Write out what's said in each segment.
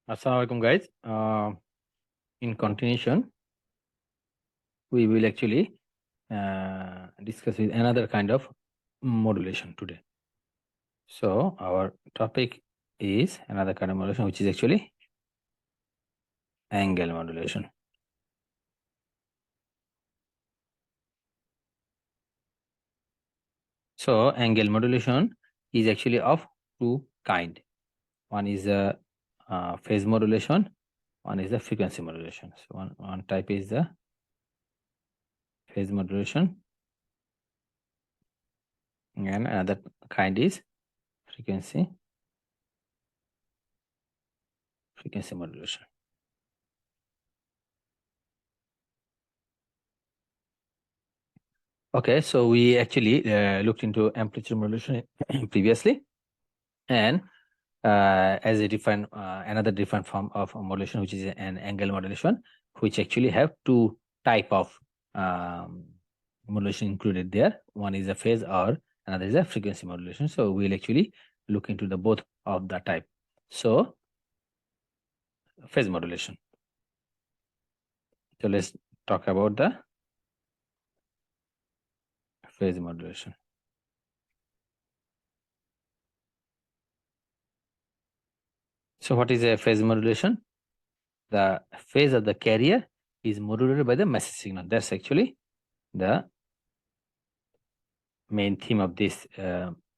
Assalamualaikum guys. In continuation, we will actually discuss with another kind of modulation today. So our topic is another kind of modulation, which is actually angle modulation. So angle modulation is actually of two kind. One is a phase modulation, one is the frequency modulation. So one type is the phase modulation, and another kind is frequency modulation. Okay, so we actually looked into amplitude modulation previously, and as a different another different form of modulation, which is an angle modulation, which actually have two type of modulation included there. One is a phase, or another is a frequency modulation. So we'll actually look into the both of the type. So phase modulation. So let's talk about the phase modulation. So what is a phase modulation? The phase of the carrier is modulated by the message signal. That's actually the main theme of this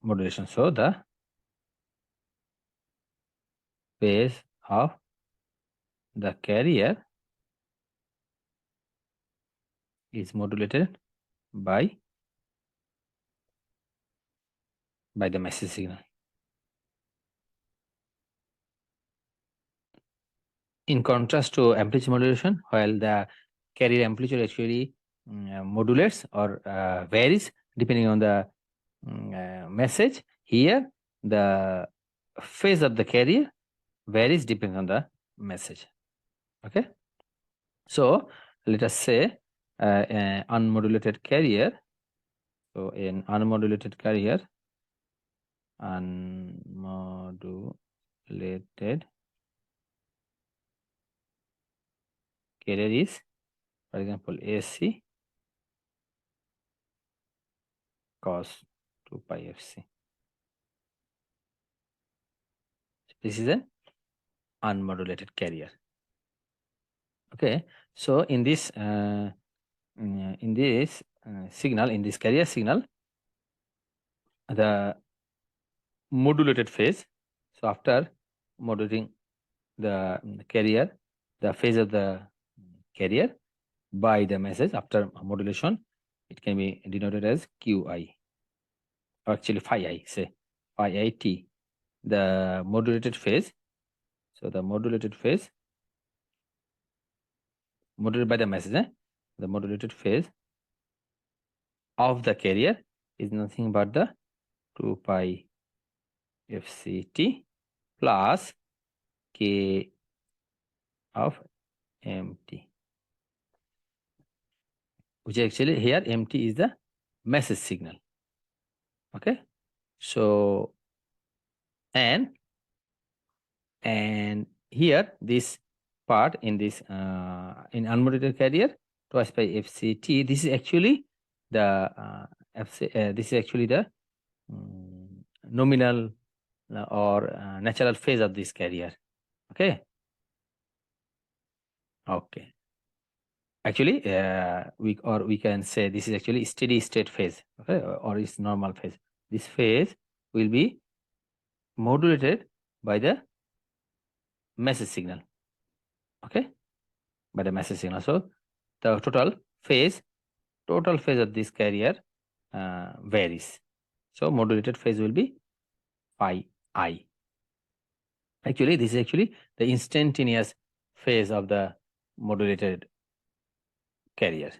modulation. So the phase of the carrier is modulated by the message signal. In contrast to amplitude modulation, while the carrier amplitude actually modulates or varies depending on the message, here the phase of the carrier varies depending on the message. Okay, so let us say an unmodulated carrier. So an unmodulated carrier, is, for example, AC cos 2 pi fc. This is an unmodulated carrier. Okay, so in this signal, in this carrier signal, the modulated phase. So after modulating the carrier, the phase of the carrier by the message after modulation, it can be denoted as QI, or actually phi I, say phi I t, the modulated phase. So the modulated phase modulated by the message, the modulated phase of the carrier is nothing but the 2 pi fct plus k of mt, which actually here mt is the message signal. Okay, so and here this part in this in unmodulated carrier twice by fct, this is actually the this is actually the nominal or natural phase of this carrier. Okay, actually we can say this is actually steady state phase. Okay, or its normal phase. This phase will be modulated by the message signal. Okay, by the message signal. So the total phase of this carrier varies. So modulated phase will be phi I. Actually, this is actually the instantaneous phase of the modulated carrier.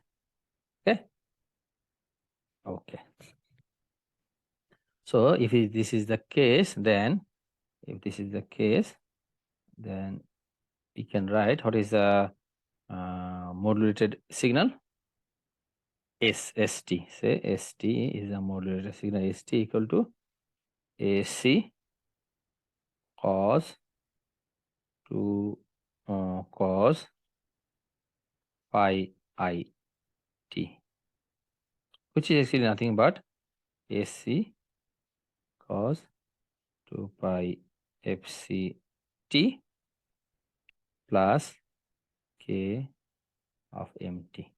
Okay. So if this is the case, then then we can write what is the modulated signal. ST. Say ST is a modulated signal. ST equal to AC cos 2 cos pi I t, which is actually nothing but AC cos 2 pi fc t plus k of mt.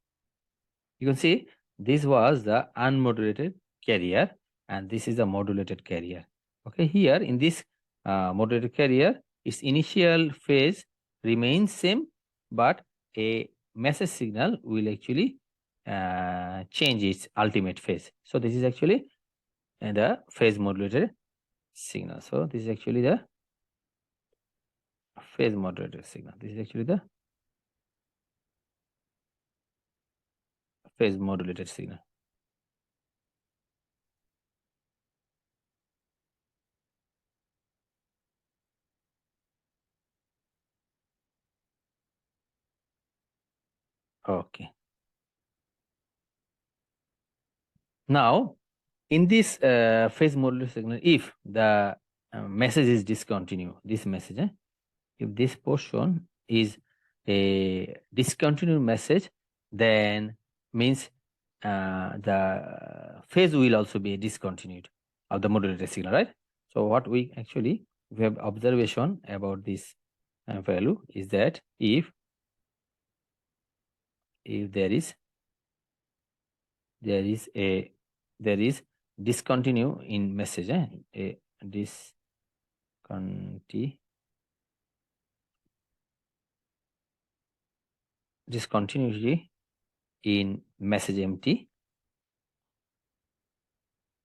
You can see this was the unmodulated carrier and this is the modulated carrier. Okay, here in this modulated carrier, its initial phase remains same, but a message signal will actually change its ultimate phase. So this is actually the phase modulated signal. So this is actually the phase modulated signal. This is actually the phase modulated signal. Okay. Now, in this phase modulated signal, if the message is discontinued, this message, if this portion is a discontinued message, then means the phase will also be discontinued of the modulated signal, right? So what we actually we have observation about this value is that if there is discontinue in message, a discontinuity in message empty,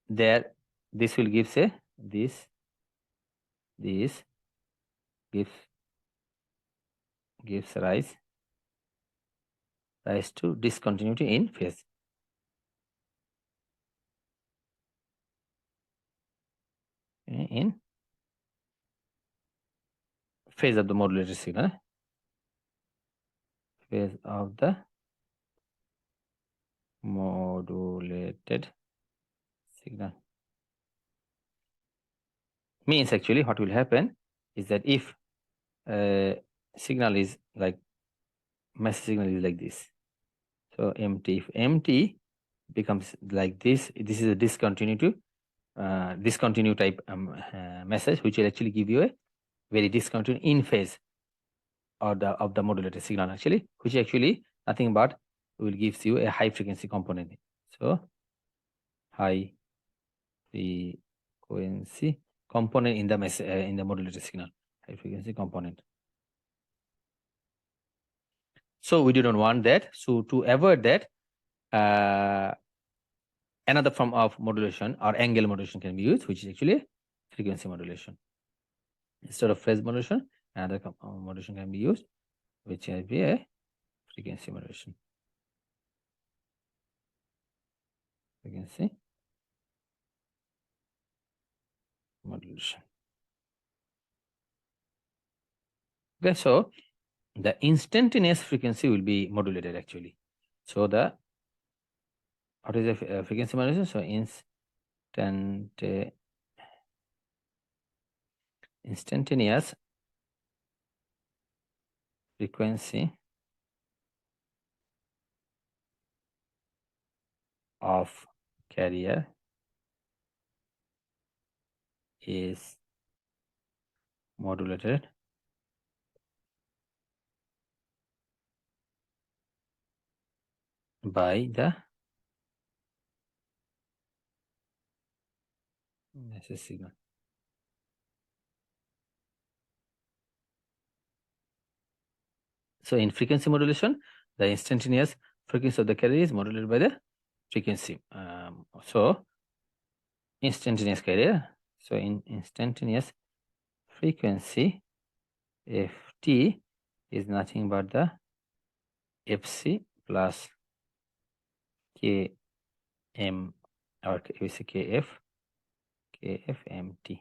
there this will give say this gives rise to discontinuity in phase. In phase of the modulated signal, phase of the modulated signal means actually what will happen is that if signal is like message signal is like this, so empty, if empty becomes like this is a discontinuity discontinue type message, which will actually give you a very discontinued in phase of the modulated signal actually, which actually nothing but will gives you a high frequency component. So high frequency component in the in the modulated signal, high frequency component. So we do not want that. So to avoid that, another form of modulation or angle modulation can be used, which is actually frequency modulation. Instead of phase modulation, another modulation can be used, which will be a frequency modulation. Frequency modulation. Okay, so the instantaneous frequency will be modulated actually. So the what is the frequency modulation? So instantaneous frequency of carrier is modulated by the message signal. So in frequency modulation, the instantaneous frequency of the carrier is modulated by the frequency. So instantaneous carrier. So in instantaneous frequency, ft is nothing but the fc plus km or we say kfmt.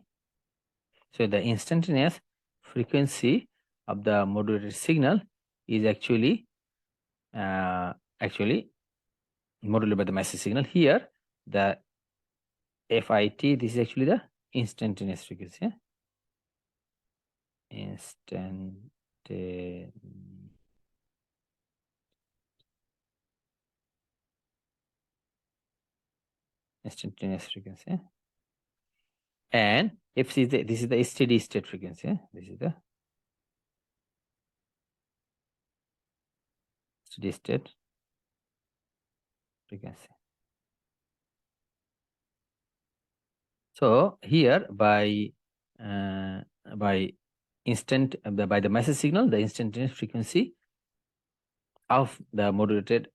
So the instantaneous frequency of the modulated signal is actually modulated by the message signal. Here the fit, this is actually the instantaneous frequency. Instantaneous instantaneous frequency, and FC is this is the steady state frequency. This is the steady state frequency. So here by instant by the message signal, the instantaneous frequency of the modulated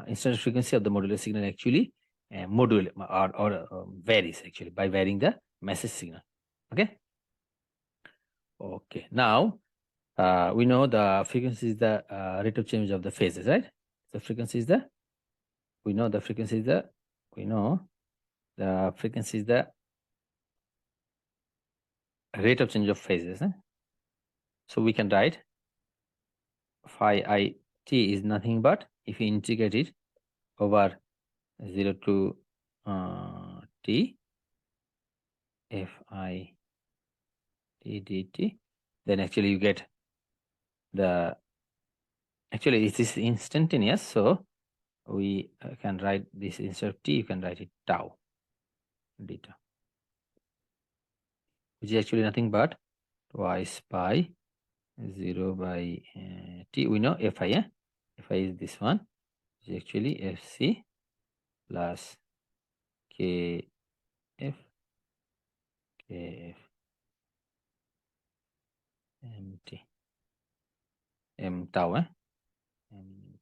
instantaneous frequency of the modulated signal actually modulate or varies actually by varying the message signal. Okay. Okay. Now we know the frequency is the rate of change of the phases, right? The frequency is the we know the frequency is the rate of change of phases. So we can write phi I t is nothing but if you integrate it over 0 to t f I t dt, then actually you get the actually it is instantaneous, so we can write this instead of t, you can write it tau d tau, which is actually nothing but twice pi 0 by t. We know fi, fi is this one, which is actually fc plus kf mt m tau m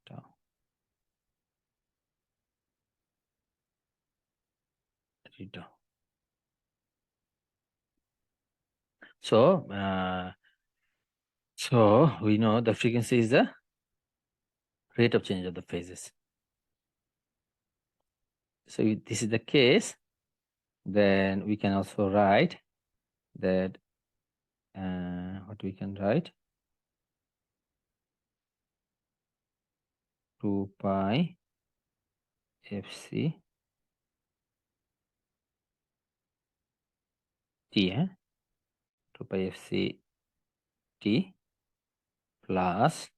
tau d tau. So so we know the frequency is the rate of change of the phases. So if this is the case, then we can also write that what we can write 2 pi fc t 2 pi fc t plus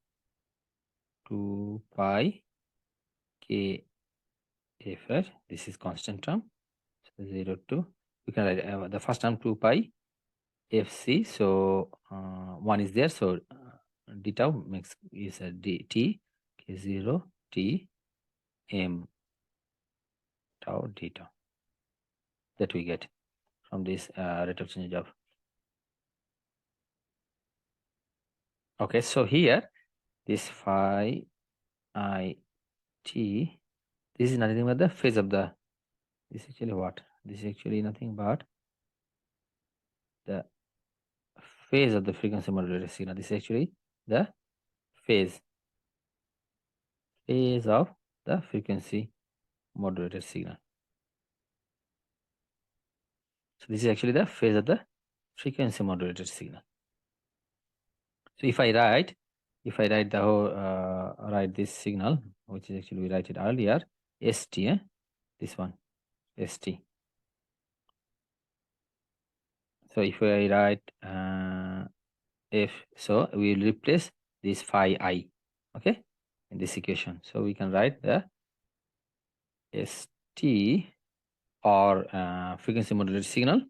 2 pi kf, right? This is constant term. So 0 to we can write the first term 2 pi fc. So one is there. So d tau makes is a dt k0 t m tau d tau that we get from this rate of change of. Okay, so here this phi I t, this is nothing but the phase of the, this is actually what? This is actually nothing but the phase of the frequency modulated signal. This is actually the phase of the frequency modulated signal. So this is actually the phase of the frequency modulated signal. So if I write the whole write this signal, which is actually we write it earlier, st, this one st. So if I write if so, we will replace this phi I, okay, in this equation. So we can write the st or frequency modulated signal.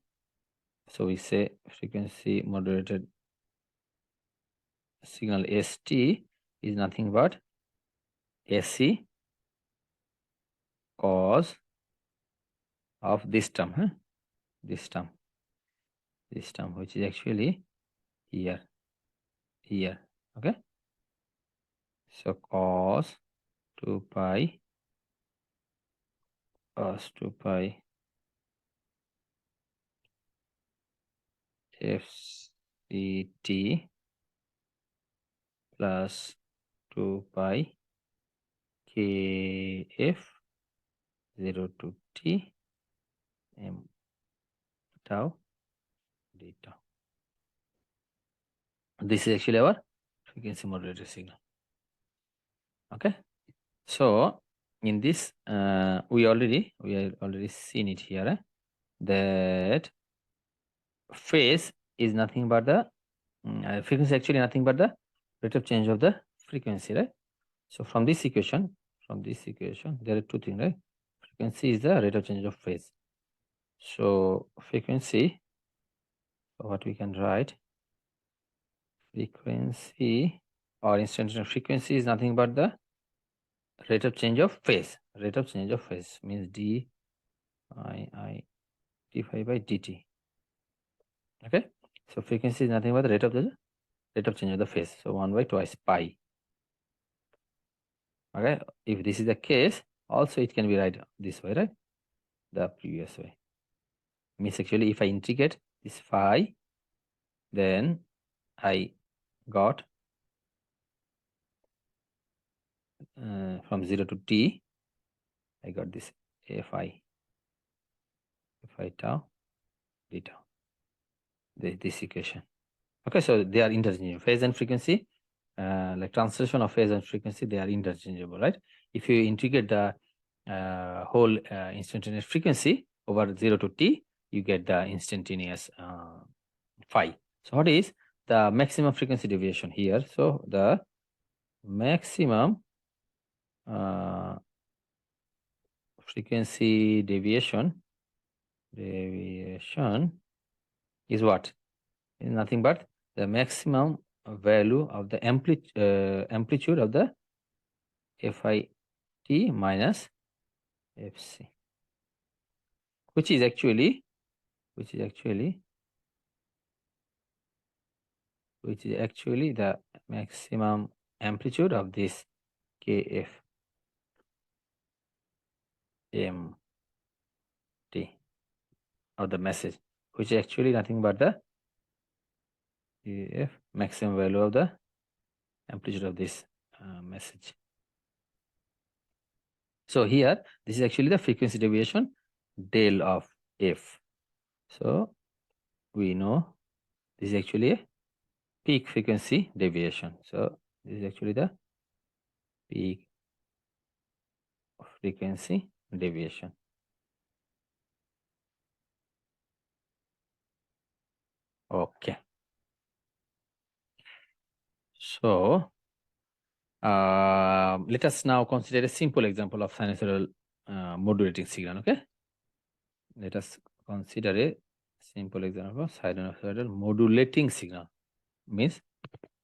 So we say frequency modulated signal st is nothing but sc cos of this term, this term which is actually here, okay. So cos 2 pi fct plus 2 pi kf 0 to t m tau d tau. This is actually our frequency modulated signal. Okay, so in this we already seen it here, that phase is nothing but the Frequency is actually nothing but the rate of change of the frequency, right? So from this equation, there are two things, right? Frequency is the rate of change of phase. So frequency, what we can write, frequency or instantaneous frequency is nothing but the rate of change of phase. Rate of change of phase means d I phi by dt. Okay, so frequency is nothing but the rate of change of the phase. So 1 by twice pi. Okay, if this is the case, also it can be right this way, right? The previous way means actually if I integrate this phi, then I got from 0 to t, I got this fi tau d tau, this equation. Okay, so they are interchangeable. Phase and frequency, like translation of phase and frequency, they are interchangeable, right? If you integrate the whole instantaneous frequency over 0 to t, you get the instantaneous phi. So what is the maximum frequency deviation here? So the maximum frequency deviation is what? Is nothing but the maximum value of the amplitude of the fi t minus fc, which is actually the maximum amplitude of this kf mt of the message, which is actually nothing but the kf maximum value of the amplitude of this message. So here, this is actually the frequency deviation del of f. So we know this is actually a peak frequency deviation. So this is actually the peak frequency deviation. Okay. So let us now consider a simple example of sinusoidal modulating signal. Okay. Let us consider a simple example of sinusoidal modulating signal. Means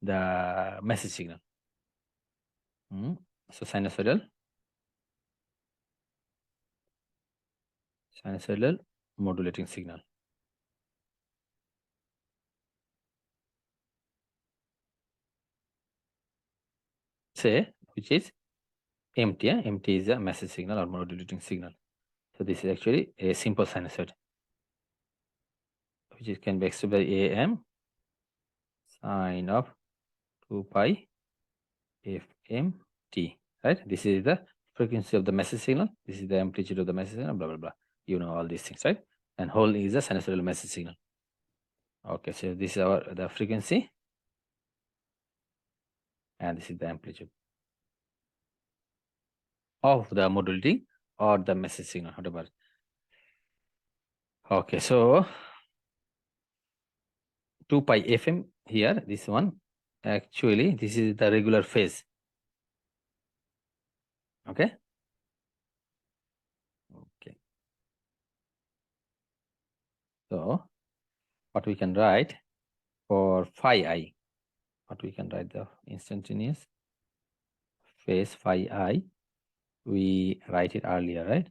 the message signal. So sinusoidal modulating signal. Say which is MT. MT is a message signal or modulating signal. So this is actually a simple sinusoid, which can be expressed by AM sine of 2 pi fmt, right? This is the frequency of the message signal. This is the amplitude of the message signal, blah, blah, blah. You know all these things, right? And whole is the sinusoidal message signal. Okay, so this is the frequency, and this is the amplitude of the modulating or the message signal, whatever. Okay, so 2 pi fm here, this one, actually, this is the regular phase. Okay. Okay. So what we can write for phi I, what we can write the instantaneous phase phi I, we write it earlier, right?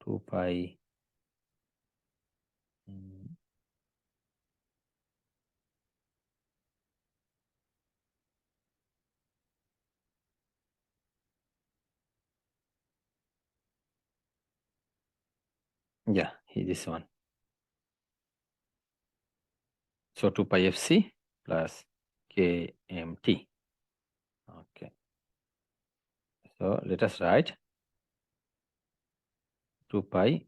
2 pi yeah, this one. So 2 pi fc plus kmt. Okay. So let us write 2 pi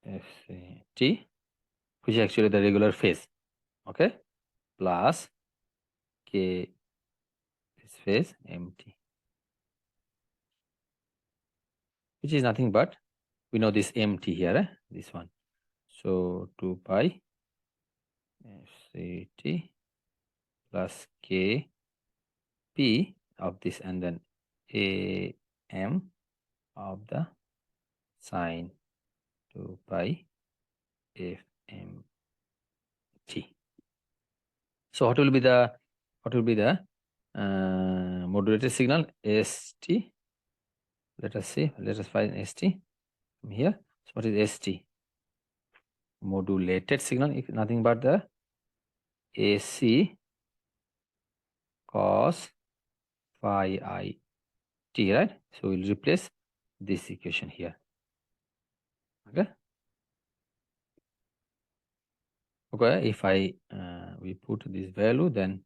fct, which is actually the regular phase. Okay. Plus k this phase mt, which is nothing but we know this mt here, this one. So 2 pi fct plus kp of this, and then am of the sine 2 pi fmt. So what will be the modulated signal? st. Let us see. Let us find st from here. So what is st? Modulated signal is nothing but the AC cos phi I t, right? So we'll replace this equation here. Okay. Okay. If I we put this value, then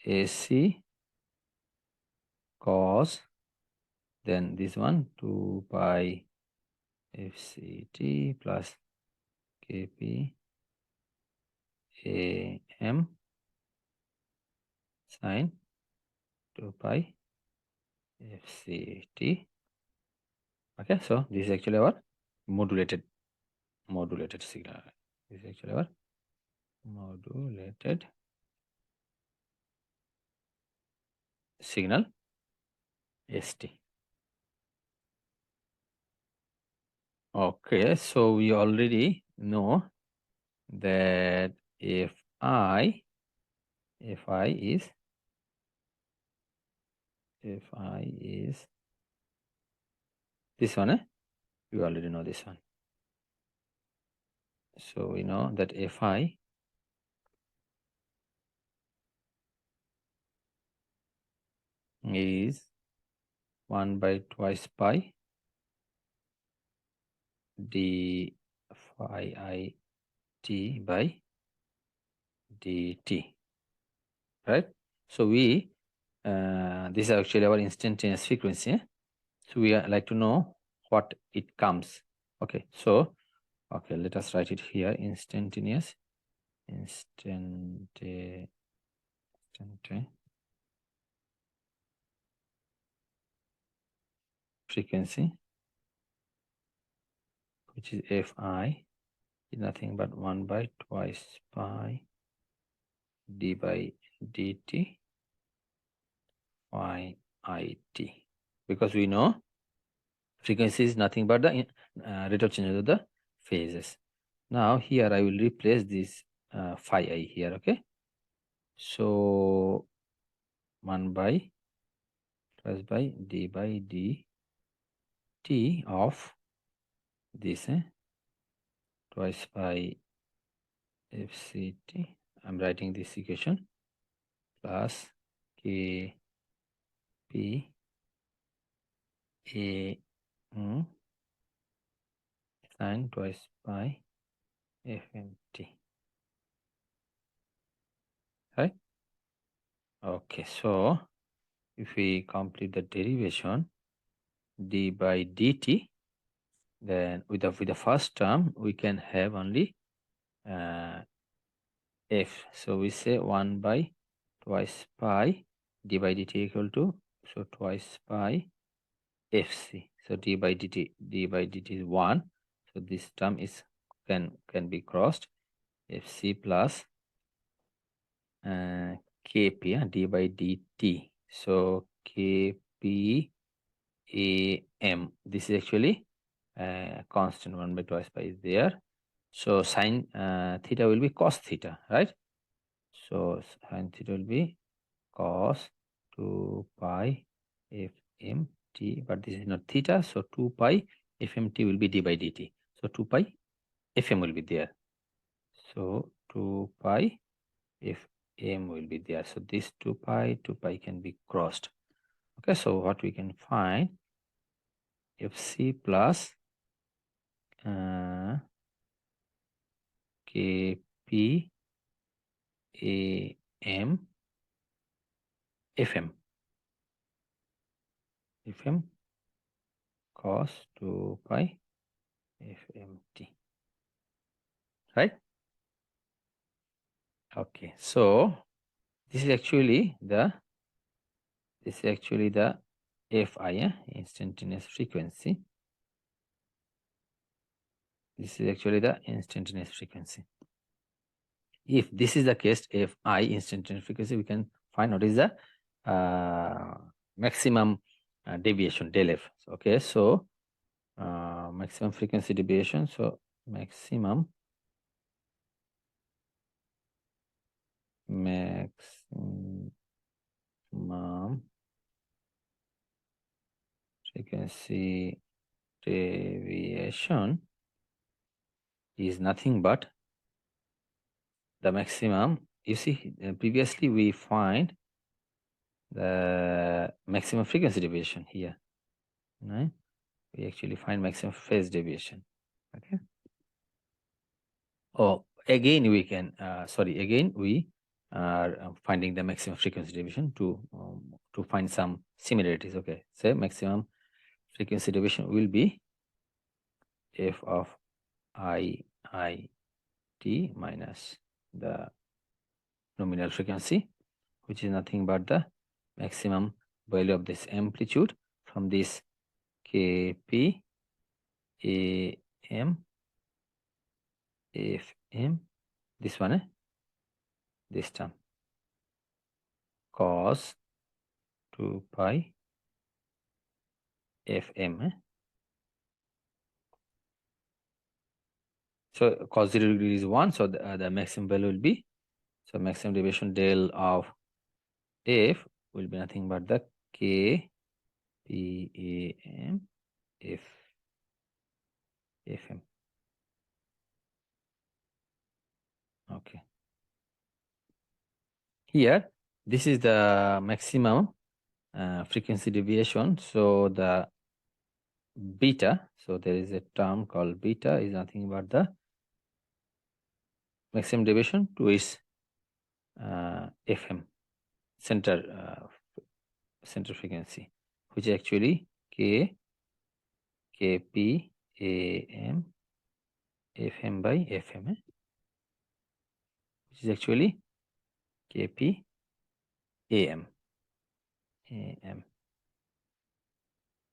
AC cos, then this one 2 pi fct plus kp am sine 2 pi fct. Okay, so this is actually our modulated signal. This is actually our modulated signal st. Okay, so we already know that if I is this one, we already know this one. So we know that fi is 1 by twice pi d phi I t by dt, right? So we this is actually our instantaneous frequency. So we like to know what it comes. Okay, so okay, let us write it here. Instantaneous frequency, which is fi, is nothing but 1 by twice pi d by dt phi I t, because we know frequency is nothing but the rate of change of the phases. Now here I will replace this phi I here. Okay, so 1 by plus by d by dt of this twice pi fct. I'm writing this equation plus kp a sine twice pi fmt, right? Okay, so if we complete the derivation d by dt, then with the first term we can have only f. So we say 1 by twice pi d by dt equal to, so twice pi fc. So d by dt is 1. So this term is can be crossed, fc plus kp d by dt. So kp am, this is actually constant. 1 by twice pi is there. So sine theta will be cos theta, right? So sine theta will be cos 2 pi fmt, but this is not theta, so 2 pi fmt will be d by dt. So 2 pi fm will be there. So 2 pi fm will be there. So this 2 pi can be crossed. Okay, so what we can find, fc plus kp am fm cos 2 pi fmt, right? Okay, so this is actually the fi, instantaneous frequency. This is actually the instantaneous frequency. If this is the case, if I instantaneous frequency, we can find what is the maximum deviation, del f. Okay, so maximum frequency deviation. So maximum frequency deviation is nothing but the maximum. You see, previously we find the maximum frequency deviation here, right? We actually find maximum phase deviation. Okay. Oh, again we can again we are finding the maximum frequency deviation to find some similarities. Okay, so maximum frequency deviation will be f of I t minus the nominal frequency, which is nothing but the maximum value of this amplitude from this kp am fm, this one, this term, cos 2 pi fm. So cos 0 degree is 1, so the maximum value will be, so maximum deviation del of f will be nothing but the k p a m f fm. Okay. Here, this is the maximum frequency deviation. So the beta, so there is a term called beta, is nothing but the maximum deviation to its fm, center frequency, which is actually kp am fm by fm, which is actually kp am.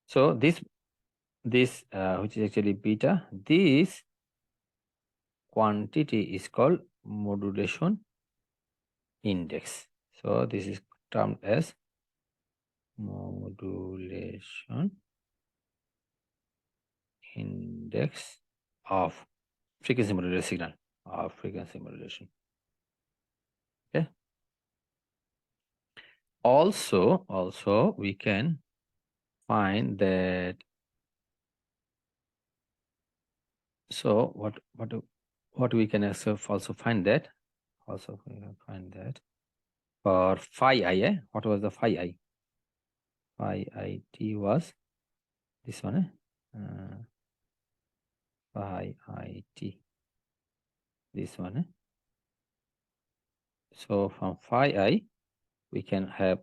So this which is actually beta, this quantity is called modulation index. So this is termed as modulation index of frequency modulated signal, of frequency modulation. Okay. Also we can find that. So what we can also find that, for phi I, what was the phi I? Phi I t was this one, phi I t, this one. So from phi I, we can have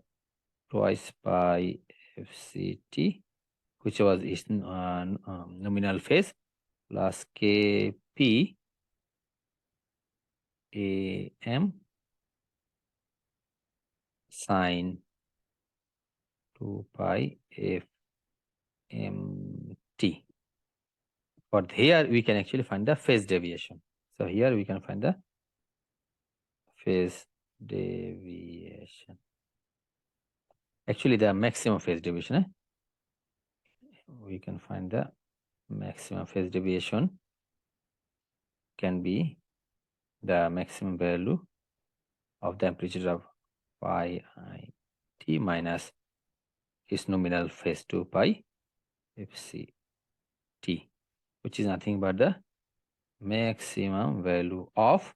twice pi fct, which was its nominal phase, plus kp am sine 2 pi fmt. But here we can actually find the phase deviation. So here we can find the phase deviation. Actually, the maximum phase deviation. We can find the maximum phase deviation can be the maximum value of the amplitude of pi I t minus its nominal phase 2 pi fc t, which is nothing but the maximum value of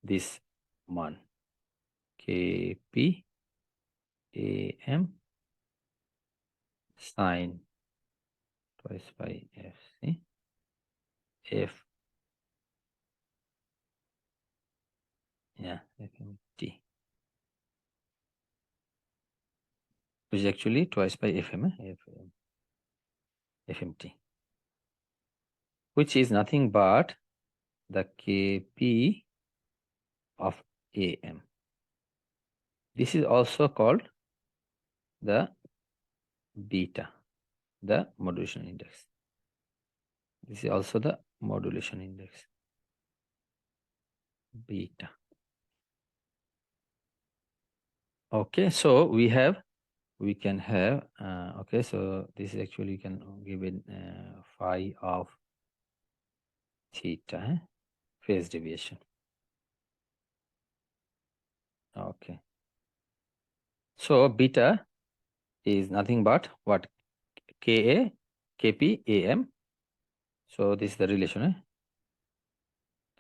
this one, kp am sine twice pi fc f, yeah, fmt, which is actually twice by fmt, which is nothing but the kp of am. This is also called the beta, the modulation index. This is also the modulation index, beta. Okay, so we can have okay, so this is actually you can give it phi of theta, phase deviation. Okay, so beta is nothing but what? Ka kp am. So this is the relation.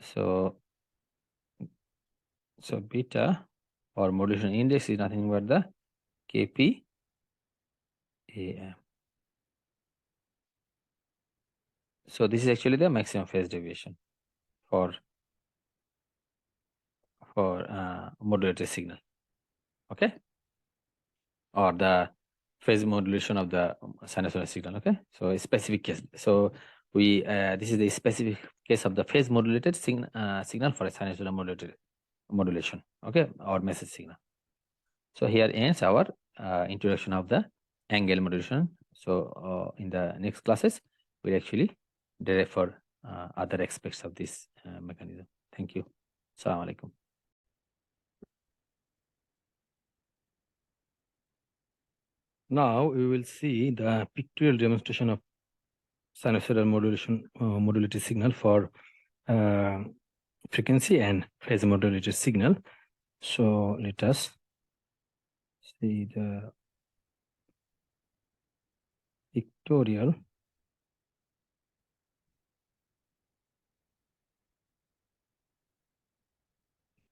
So beta or modulation index is nothing but the kp am. So this is actually the maximum phase deviation for modulated signal. Okay, or the phase modulation of the sinusoidal signal. Okay, so a specific case. So we this is the specific case of the phase modulated signal for a sinusoidal modulation. Okay, or message signal. So here ends our introduction of the angle modulation. So in the next classes, we'll actually derive for other aspects of this mechanism. Thank you. Assalamu alaikum. Now we will see the pictorial demonstration of sinusoidal modulated signal for frequency and phase modulated signal. So let us see the pictorial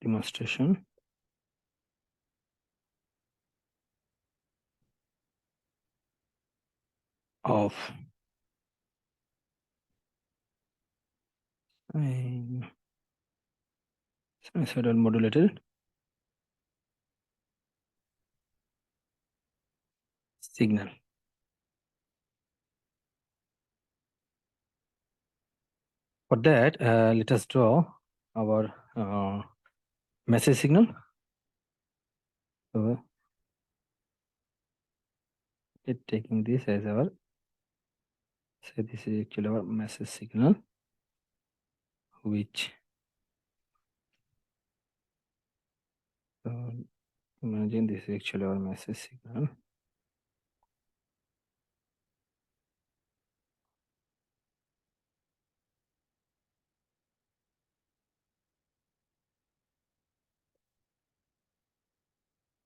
demonstration of sinusoidal modulated signal. For that, let us draw our message signal. So taking this as our, say this is actually our message signal, which imagine this is actually our message signal.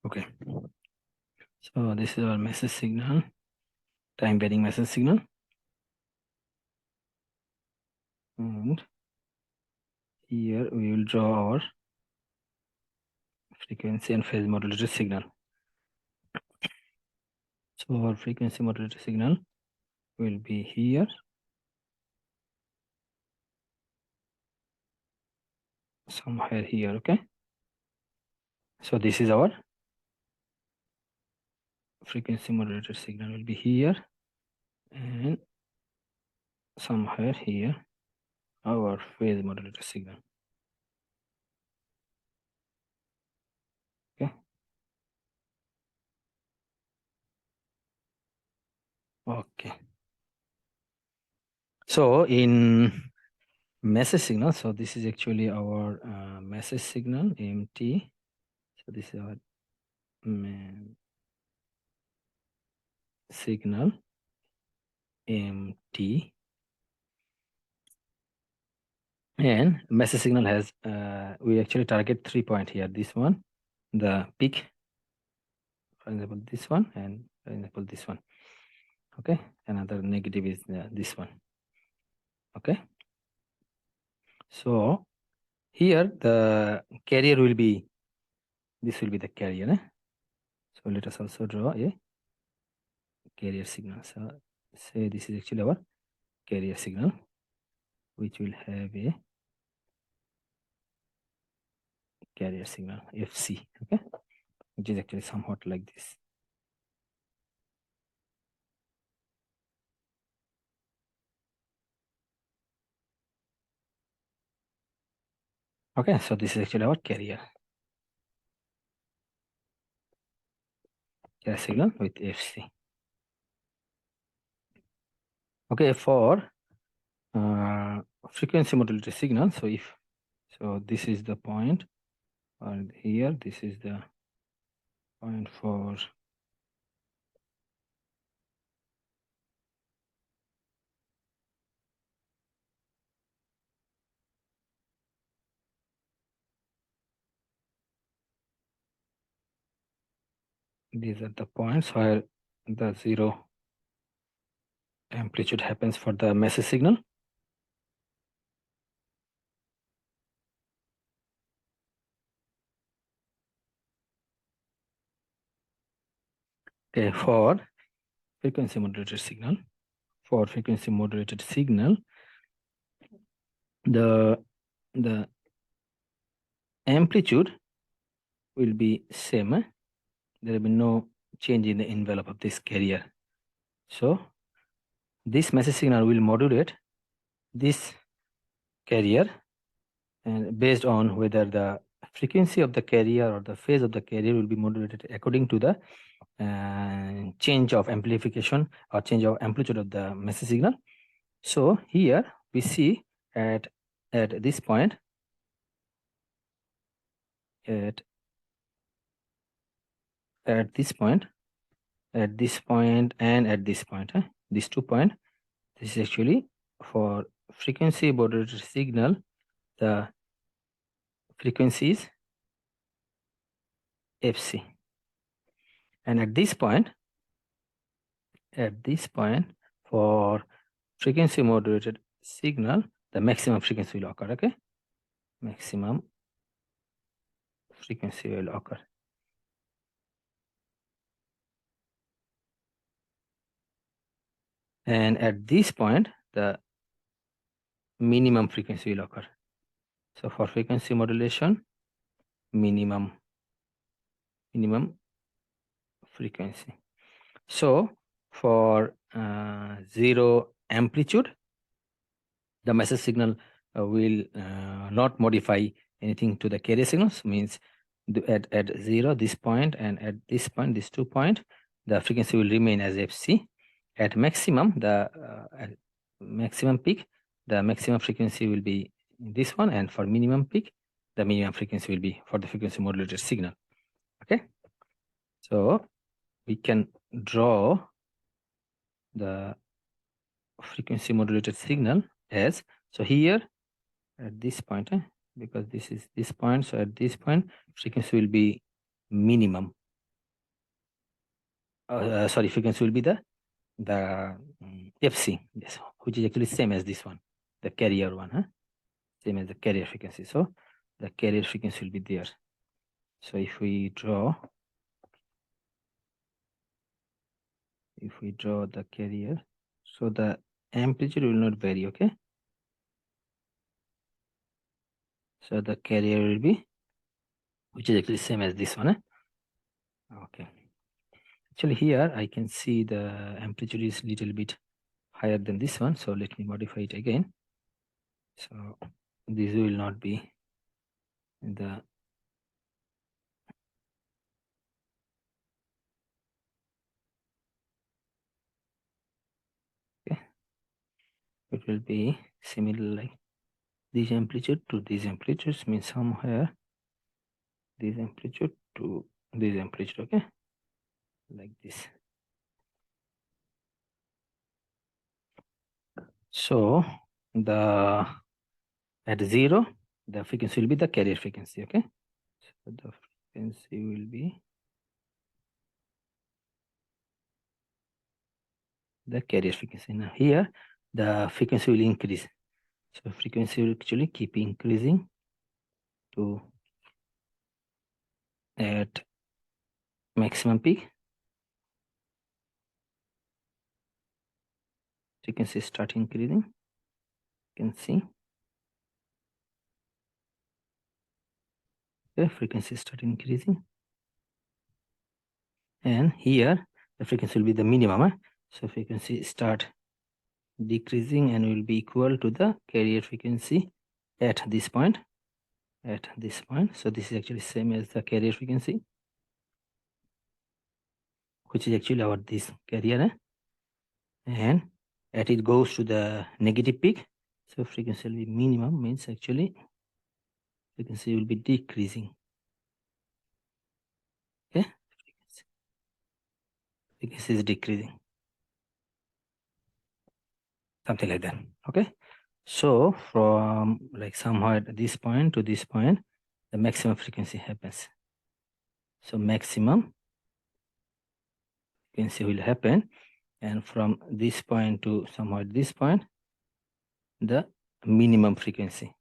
Okay, so this is our message signal, time varying message signal, and here we will draw our frequency and phase modulated signal. So our frequency modulated signal will be here, somewhere here. Okay, so this is our frequency modulated signal will be here, and somewhere here our phase modulated signal. Okay, okay, so in message signal, so this is actually our message signal mt. So this is our signal mt, and message signal has we actually target 3 point here. This one, the peak, for example this one, and for example this one. Okay, another negative is this one. Okay, so here the carrier will be, this will be the carrier. So let us also draw a carrier signal. So say this is actually our carrier signal, which will have a carrier signal fc. Okay, which is actually somewhat like this. Okay, so this is actually our carrier signal with fc. Okay, for frequency modulated signal, so if so this is the point, or here this is the 0.4. These are the points where the zero amplitude happens for the message signal. Okay, for frequency modulated signal, the amplitude will be same. There will be no change in the envelope of this carrier. So this message signal will modulate this carrier, and based on whether the frequency of the carrier or the phase of the carrier will be modulated according to the change of amplification or change of amplitude of the message signal. So here we see at this point, at this point, at this point, and at this point, these 2 points, this is actually for frequency modulated signal. The frequency is FC, and at this point for frequency modulated signal, the maximum frequency will occur. Okay, maximum frequency will occur. And at this point, the minimum frequency will occur. So for frequency modulation, minimum frequency. So for zero amplitude, the message signal will not modify anything to the carrier signals. Means at zero, this point, and at this point, this 2 point, the frequency will remain as FC. At maximum, the maximum peak, the maximum frequency will be this one, and for minimum peak, the minimum frequency will be for the frequency modulated signal. Okay, so we can draw the frequency modulated signal as, so here at this point, because this is this point, so at this point frequency will be minimum. Sorry, frequency will be the FC, yes, which is actually same as this one, the carrier one, same as the carrier frequency. So the carrier frequency will be there. So if we draw the carrier, so the amplitude will not vary. Okay, so the carrier will be, which is actually same as this one. Okay, actually here I can see the amplitude is little bit higher than this one, so let me modify it again. So this will not be the okay, it will be similar like this amplitude to these amplitudes, means somewhere this amplitude to this amplitude. Okay, like this. So the at zero, the frequency will be the carrier frequency. Okay, so the frequency will be the carrier frequency. Now here the frequency will increase, so frequency will actually keep increasing to at maximum peak. Frequency start increasing, you can see the frequency start increasing, and here the frequency will be the minimum, so frequency start decreasing and will be equal to the carrier frequency at this point. So this is actually same as the carrier frequency, which is actually our this carrier, and at it goes to the negative peak, so frequency will be minimum, means actually frequency will be decreasing. Okay, frequency is decreasing, something like that. Okay, so from like somewhere at this point to this point, the maximum frequency happens. So maximum frequency will happen, and from this point to somewhere at this point, the minimum frequency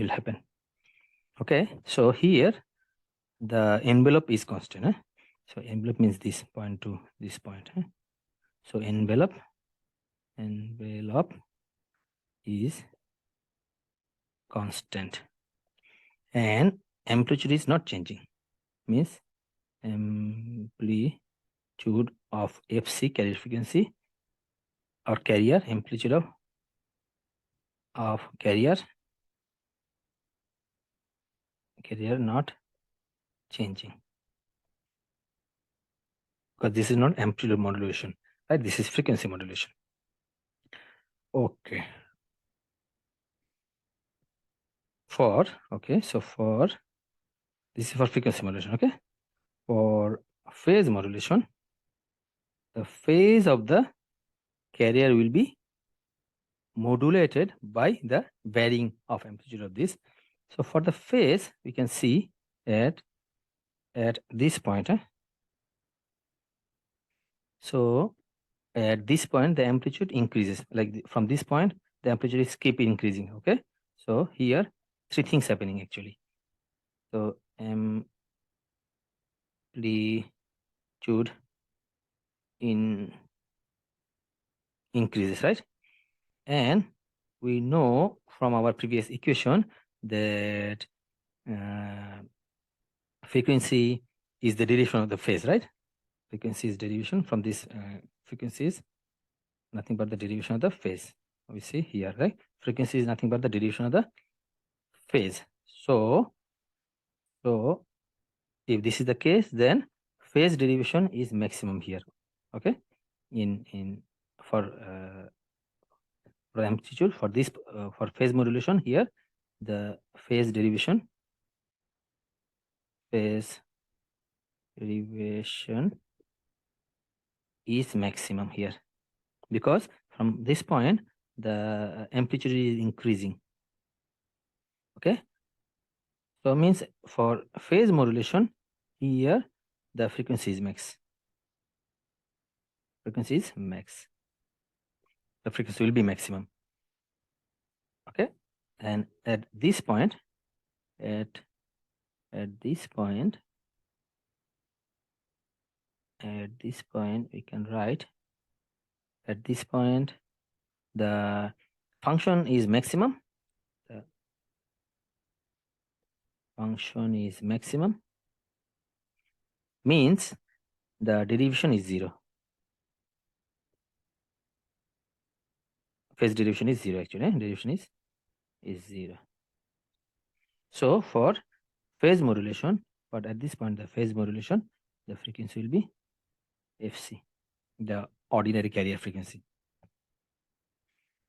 will happen. Okay, so here the envelope is constant. So envelope means this point to this point. So envelope is constant, and amplitude is not changing. Means amplitude of FC, carrier frequency, or carrier amplitude of carrier not changing, because this is not amplitude modulation, right? This is frequency modulation. Okay. So for this is for frequency modulation. Okay, for phase modulation, the phase of the carrier will be modulated by the varying of amplitude of this. So for the phase, we can see at this point. So at this point, the amplitude increases. Like from this point, the amplitude is keep increasing. Okay, so here three things happening actually. So amplitude increases, right? And we know from our previous equation that frequency is the derivation of the phase, right? Frequency is derivation from this frequency is nothing but the derivation of the phase. We see here, right? Frequency is nothing but the derivation of the phase. So if this is the case, then phase derivation is maximum here. Okay, for amplitude for this for phase modulation here, the phase derivation is maximum here, because from this point the amplitude is increasing. Okay, so means for phase modulation here the frequency is max. The frequency will be maximum. Okay, and at this point we can write at this point the function is maximum. The function is maximum means the derivation is 0. Phase derivation is 0 actually. Derivation is 0. So for phase modulation, but at this point the phase modulation, the frequency will be FC, the ordinary carrier frequency.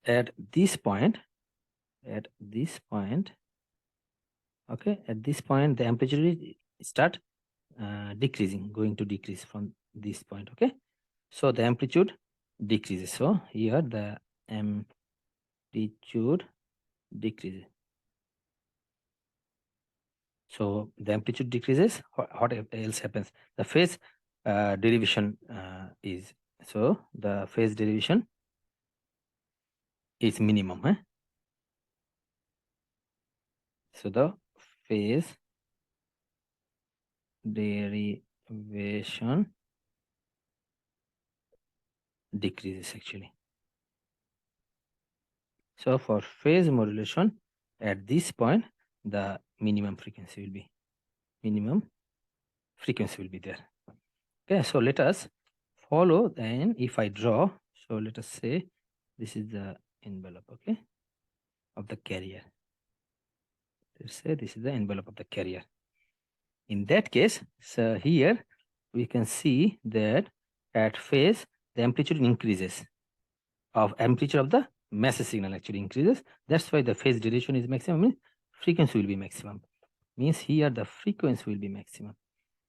At this point, okay, at this point the amplitude will start decreasing, going to decrease from this point. Okay, so the amplitude decreases. So here the amplitude decreases. So the amplitude decreases. What else happens? The phase derivation is, so the phase derivation is minimum. So the phase derivation decreases actually. So for phase modulation, at this point, the minimum frequency will be there. Okay, so let us follow. Then if I draw, so let us say this is the envelope, okay, of the carrier. Let's say this is the envelope of the carrier. In that case, so here we can see that at phase the amplitude increases. Of amplitude of the message signal actually increases. That's why the phase duration is maximum, means frequency will be maximum. means here the frequency will be maximum.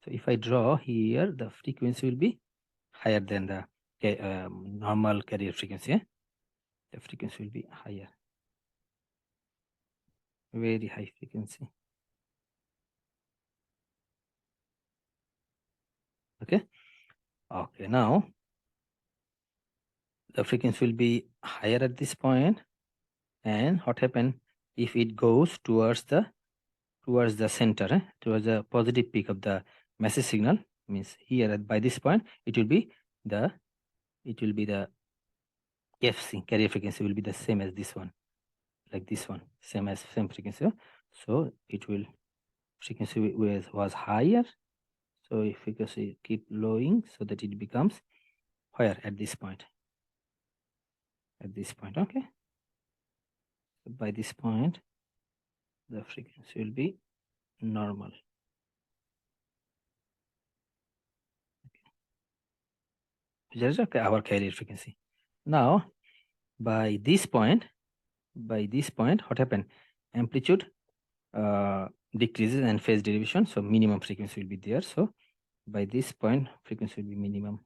So if I draw here, the frequency will be higher than the normal carrier frequency. The frequency will be higher, very high frequency. Okay. Okay. Now the frequency will be higher at this point, and what happen if it goes towards the center, towards the positive peak of the message signal, means here by this point it will be the FC carrier frequency will be the same as this one, like this one, same frequency. So it will frequency was higher, so if frequency keep lowering so that it becomes higher at this point, okay. So by this point the frequency will be normal. Just okay, our carrier frequency. Now by this point, what happened? Amplitude decreases and phase derivation, so minimum frequency will be there. So by this point frequency will be minimum,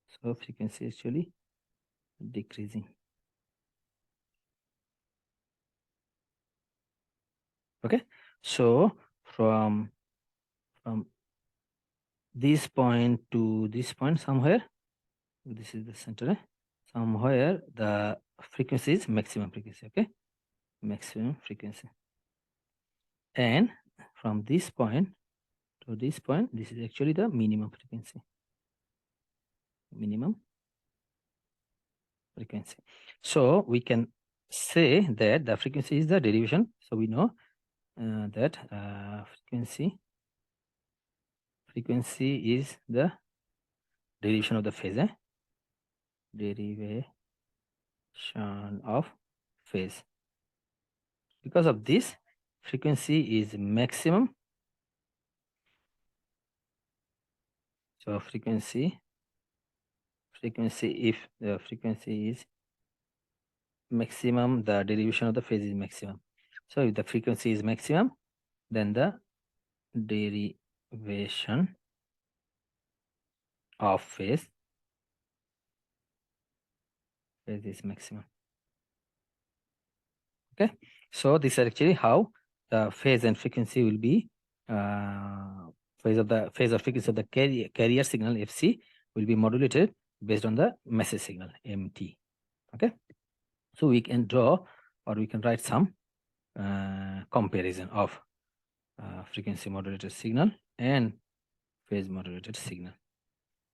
so frequency actually decreasing. Okay, so from this point to this point, somewhere this is the center, somewhere the frequency is maximum frequency. Okay, maximum frequency. And from this point to this point, this is actually the minimum frequency. So we can say that the frequency is the derivation. So we know that frequency is the derivation of the phase. Derivation of phase. Because of this, frequency is maximum. So frequency, if the frequency is maximum, the derivation of the phase is maximum. So if the frequency is maximum, then the derivation of phase is maximum. Okay, so this is actually how the phase and frequency will be. Phase or frequency of the carrier signal FC will be modulated based on the message signal MT. Okay, so we can draw or we can write some comparison of frequency modulated signal and phase modulated signal.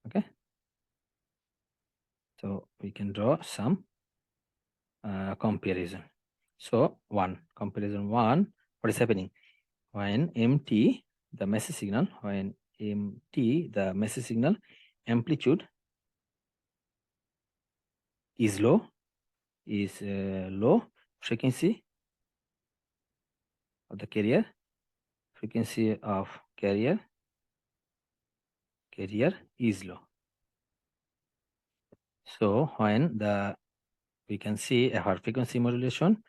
Okay, so we can draw some comparison. So comparison one, what is happening when MT, the message signal, amplitude is low, frequency of the carrier, frequency of carrier is low. So when we can see our frequency modulation,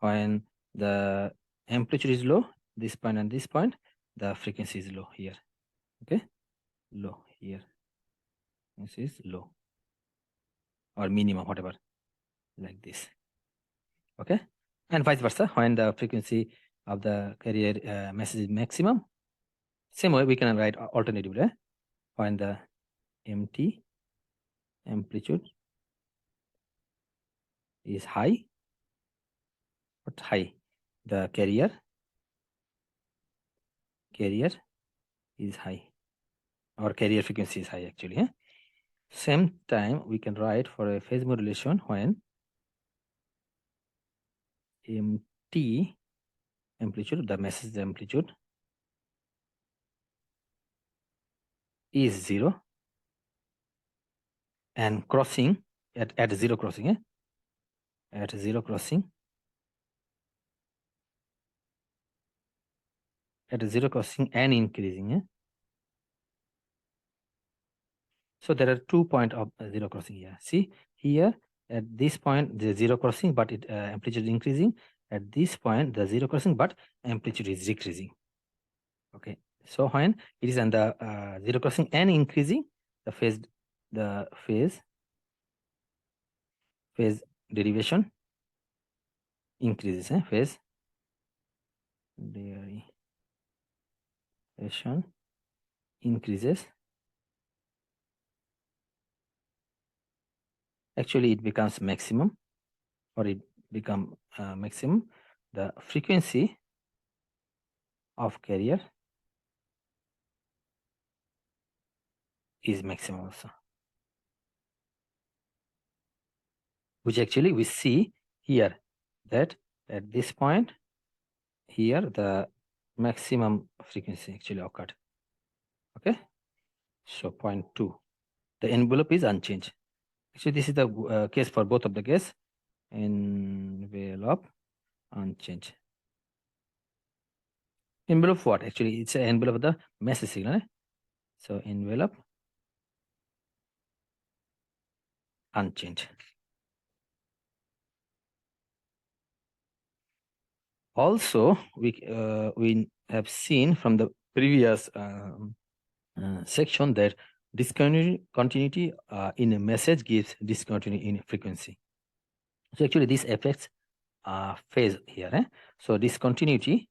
when the amplitude is low, this point and this point, the frequency is low here. Okay, low here. This is low or minimum, whatever, like this. Okay, and vice versa. When the frequency of the carrier message is maximum, same way we can write alternatively. When the MT amplitude is high, what high? The carrier is high, or carrier frequency is high actually. Same time we can write for a phase modulation when MT amplitude, the message amplitude is 0 and crossing at zero crossing, at zero crossing and increasing. So there are 2 points of zero crossing here. See here at this point the zero crossing, but it amplitude increasing, at this point the zero crossing, but amplitude is decreasing. Okay, so when it is on the zero crossing and increasing, the phase derivation increases. Phase derivation increases. Actually, it becomes maximum, or it become maximum. The frequency of carrier is maximum also, which actually we see here that at this point here the maximum frequency actually occurred. Okay, so point 2, the envelope is unchanged. Actually, this is the case for both of the case. Envelope unchanged. Envelope what? Actually, it's an envelope of the message signal. So envelope unchanged. Also, we have seen from the previous section that discontinuity in a message gives discontinuity in frequency. So actually, this affects phase here. So discontinuity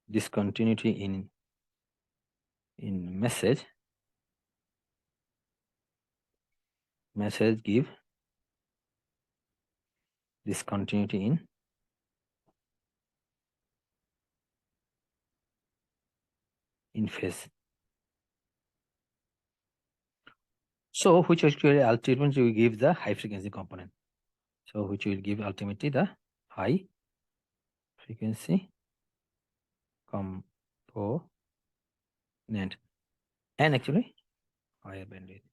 discontinuity in message give discontinuity in phase. So which actually ultimately will give the high frequency component. So which will give ultimately the high frequency component and actually higher bandwidth.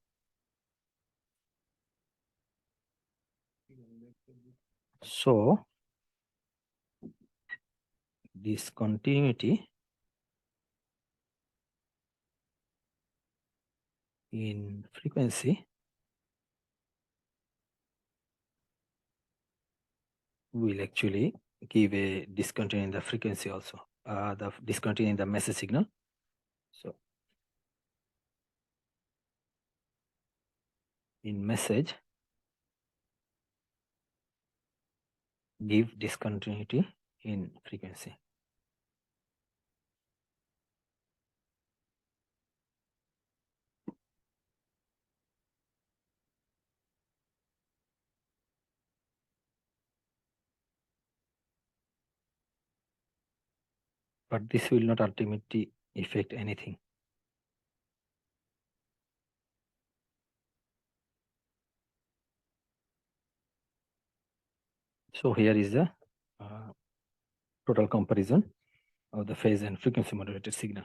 So discontinuity in frequency will actually give a discontinuity in the frequency also, the discontinuity in the message signal. So in message give discontinuity in frequency. But this will not ultimately affect anything. So here is the total comparison of the phase and frequency modulated signal.